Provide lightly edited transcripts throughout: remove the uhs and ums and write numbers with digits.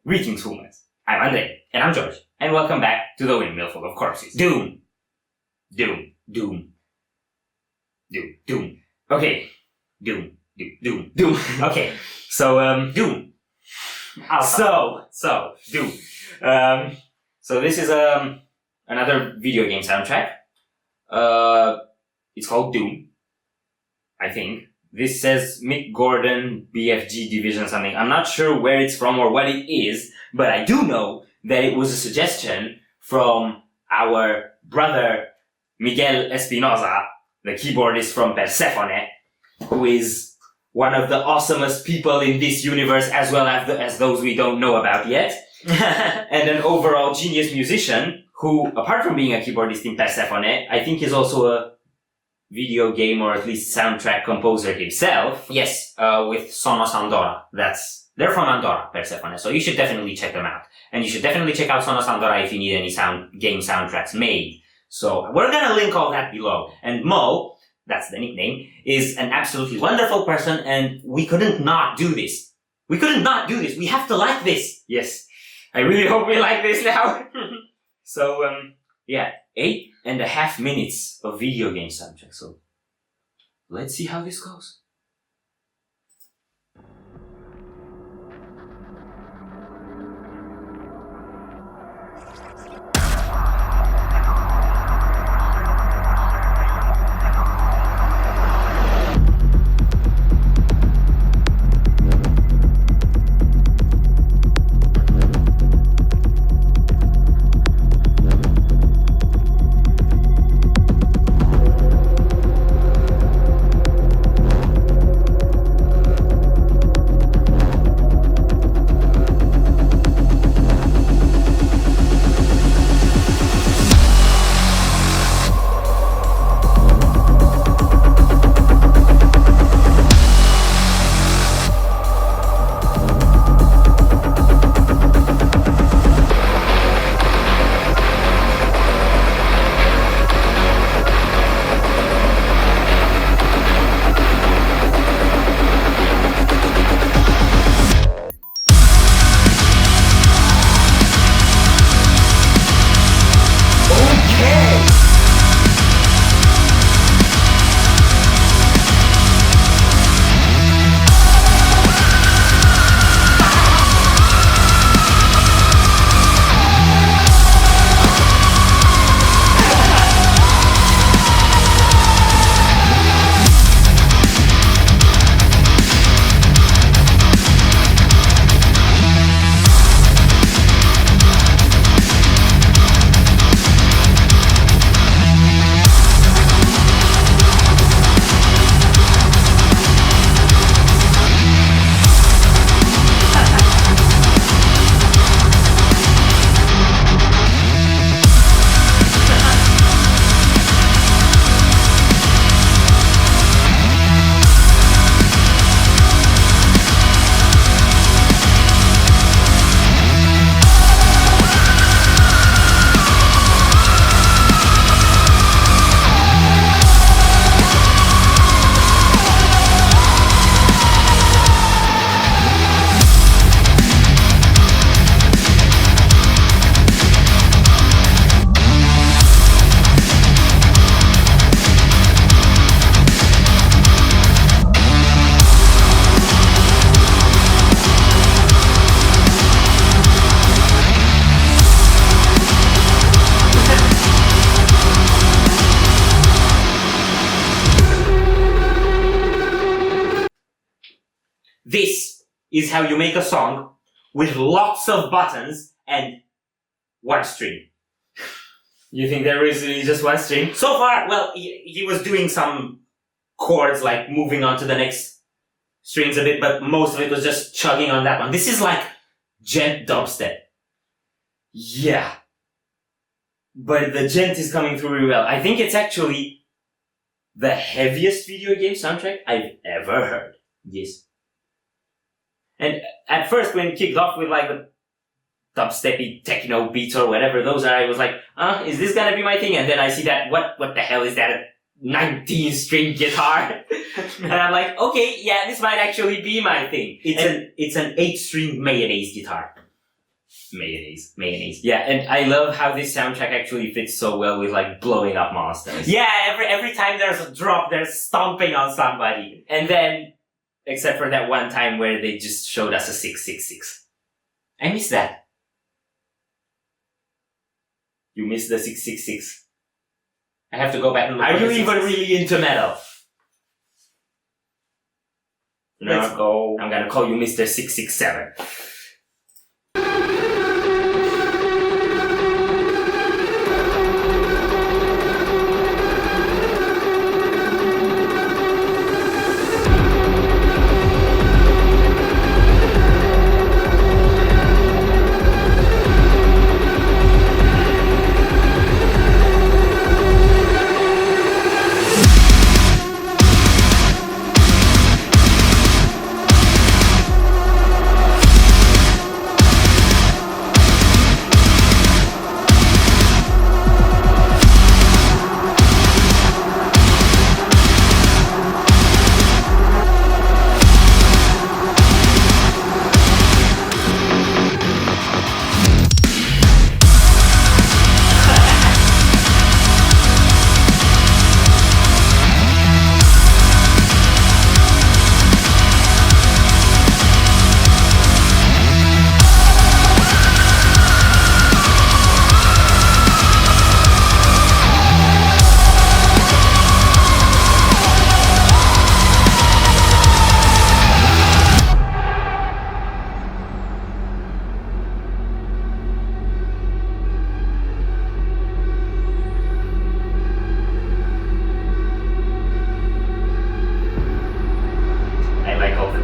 Greetings, humans. I'm Andre, and I'm George, and welcome back to the Windmill full of corpses. Doom. Doom. Doom. Doom. Doom. Okay. Doom. Doom. Doom. Doom. Okay. So, Doom. Doom. So this is, another video game soundtrack. It's called Doom, I think. This says Mick Gordon, BFG Division something. I'm not sure where it's from or what it is, but I do know that it was a suggestion from our brother Miguel Espinosa, the keyboardist from Persefone, who is one of the awesomest people in this universe as well as those we don't know about yet, and an overall genius musician who, apart from being a keyboardist in Persefone, I think is also a video game or at least soundtrack composer himself. Yes, with Sonnos Andorra. They're from Andorra, Persefone, so you should definitely check them out. And you should definitely check out Sonnos Andorra if you need any game soundtracks made. So we're gonna link all that below. And Mo, that's the nickname, is an absolutely wonderful person, and we couldn't not do this. We couldn't not do this. We have to like this. Yes. I really hope we like this now. So, yeah, 8.5 minutes of video game soundtrack. So, let's see how this goes. This is how you make a song with lots of buttons and one string. You think there is really just one string? So far, well, he was doing some chords, like moving on to the next strings a bit, but most of it was just chugging on that one. This is like gent dubstep. Yeah. But the gent is coming through really well. I think it's actually the heaviest video game soundtrack I've ever heard. Yes. And at first, when it kicked off with like the dubsteppy techno beats or whatever those are, I was like, is this gonna be my thing? And then I see that, what the hell is that? A 19-string guitar? And I'm like, okay, yeah, this might actually be my thing. It's an 8-string mayonnaise guitar. Mayonnaise. Yeah, and I love how this soundtrack actually fits so well with like blowing up monsters. Yeah, every time there's a drop, they're stomping on somebody. And then, except for that one time where they just showed us a 666. I miss that. You miss the 666. I have to go back and look. Are you even really into metal? No, Let's go. I'm gonna call you Mr. 667.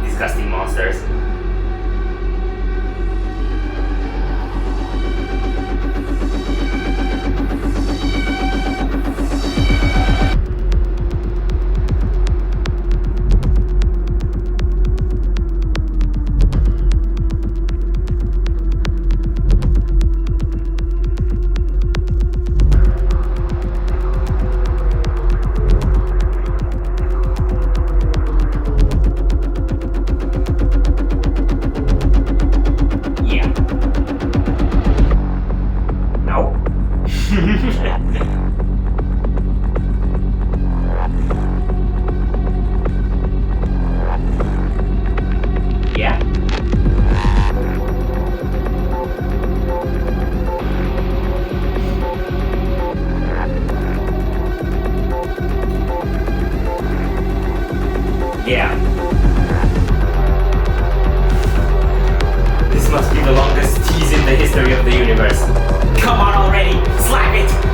Disgusting monsters. Yeah. This must be the longest tease in the history of the universe. Come on already! Slap it!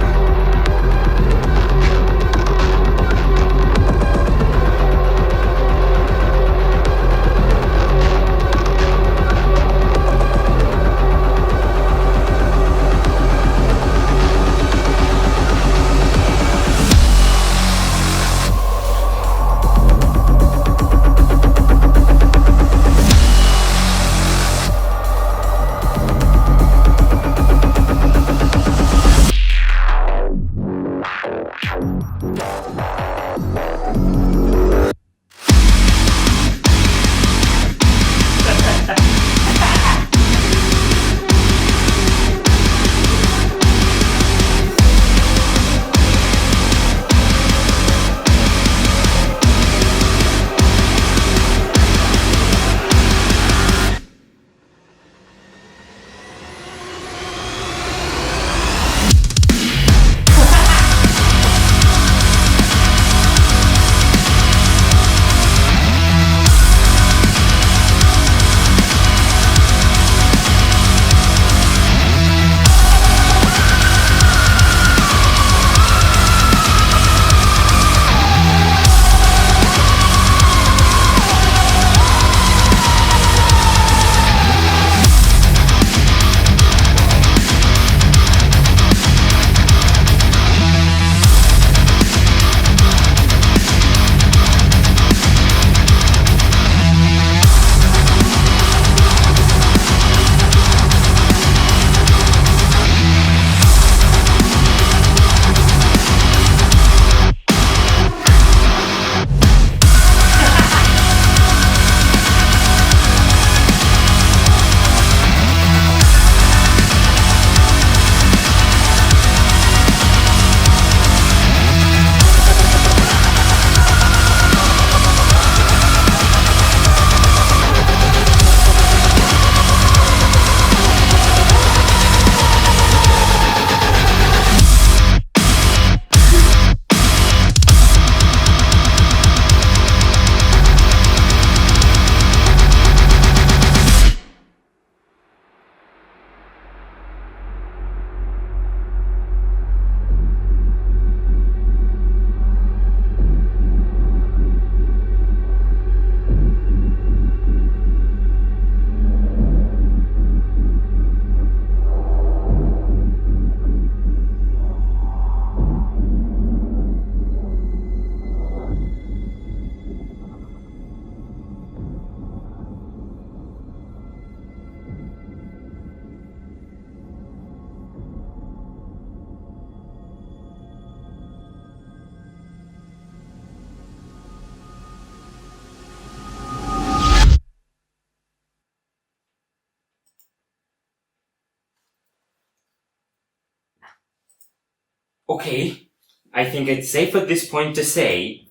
Okay, I think it's safe at this point to say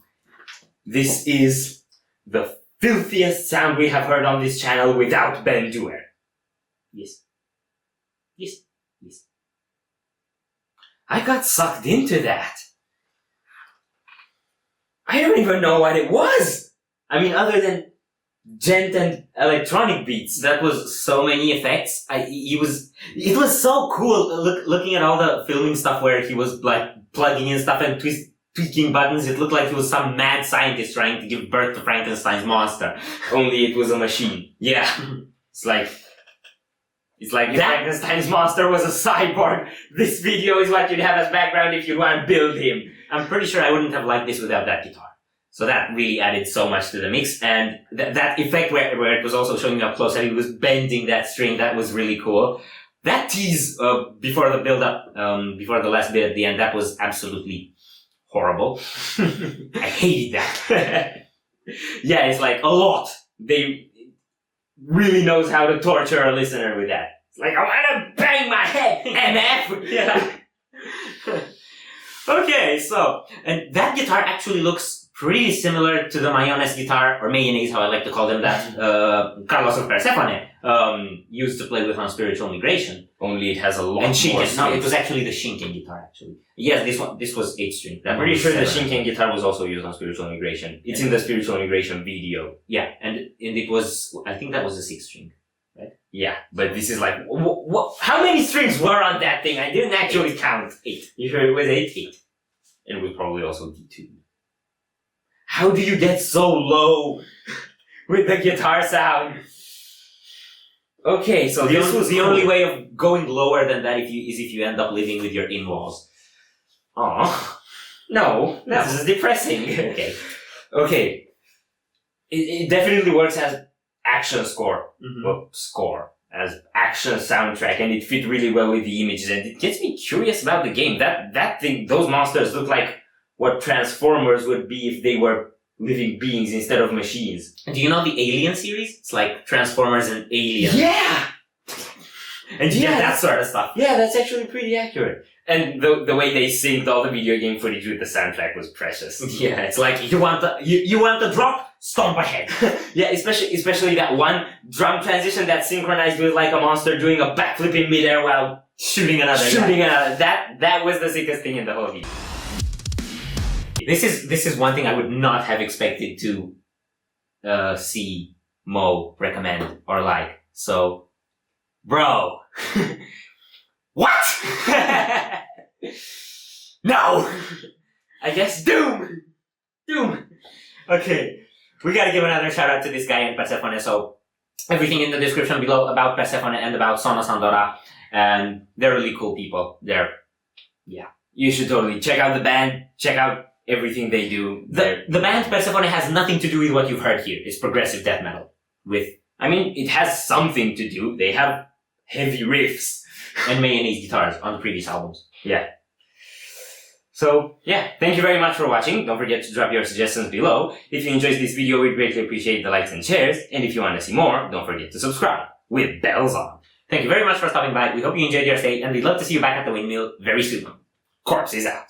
this is the filthiest sound we have heard on this channel without Ben Duer. Yes. Yes. Yes. I got sucked into that. I don't even know what it was. I mean, other than gent and electronic beats. That was so many effects. It was so cool looking at all the filming stuff where he was like plugging in stuff and tweaking buttons. It looked like he was some mad scientist trying to give birth to Frankenstein's monster. Only it was a machine. Yeah. It's like if Frankenstein's monster was a cyborg, this video is what you'd have as background if you want to build him. I'm pretty sure I wouldn't have liked this without that guitar. So that really added so much to the mix, and that effect where it was also showing up close and it was bending that string, that was really cool. That tease before the build up, before the last bit at the end, that was absolutely horrible. I hated that. Yeah, it's like a lot. They really knows how to torture a listener with that. It's like, I wanna bang my head, MF! Yeah. Okay, so, and that guitar actually looks pretty similar to the mayonnaise guitar, or mayonnaise, how I like to call them, that Carlos of Persefone used to play with on Spiritual Migration. Only it has a lot And more Shinken. No, it was actually the Shinken guitar, actually. Yes, this was 8-string. I'm pretty sure the Shinken guitar was also used on Spiritual Migration. It's in the Spiritual Migration video. Yeah, and it was, I think that was a 6-string. Right? Yeah, but this is like, how many strings were on that thing? I didn't actually count. 8. You sure it was 8? 8. And it was probably also D2. How do you get so low with the guitar sound? Okay, so this was the only way of going lower than that is if you end up living with your in-laws. Aw. No, this is depressing. Okay. Okay. It definitely works as action score. Mm-hmm. Well, score. As action soundtrack, and it fit really well with the images, and it gets me curious about the game. That thing, those monsters look like what Transformers would be if they were living beings instead of machines. Do you know the Alien series? It's like Transformers and Alien. Yeah! And you get that sort of stuff. Yeah, that's actually pretty accurate. And the way they synced all the video game footage with the soundtrack was precious. Yeah, it's like you want the drop, stomp ahead. Yeah, especially that one drum transition that synchronized with like a monster doing a backflip in midair while shooting another guy. That was the sickest thing in the whole video. This is one thing I would not have expected to see Mo recommend or like. So, bro, what? No, I guess Doom. Okay, we gotta give another shout out to this guy in Persefone. So, everything in the description below about Persefone and about Sonnos Andorra, and they're really cool people. You should totally check out the band. Check out everything they do. The band Persefone has nothing to do with what you've heard here. It's progressive death metal. It has something to do. They have heavy riffs and mayonnaise guitars on the previous albums. Yeah. So, yeah, thank you very much for watching. Don't forget to drop your suggestions below. If you enjoyed this video, we'd greatly appreciate the likes and shares. And if you want to see more, don't forget to subscribe with bells on. Thank you very much for stopping by. We hope you enjoyed your stay, and we'd love to see you back at the Windmill very soon. Corpse is out.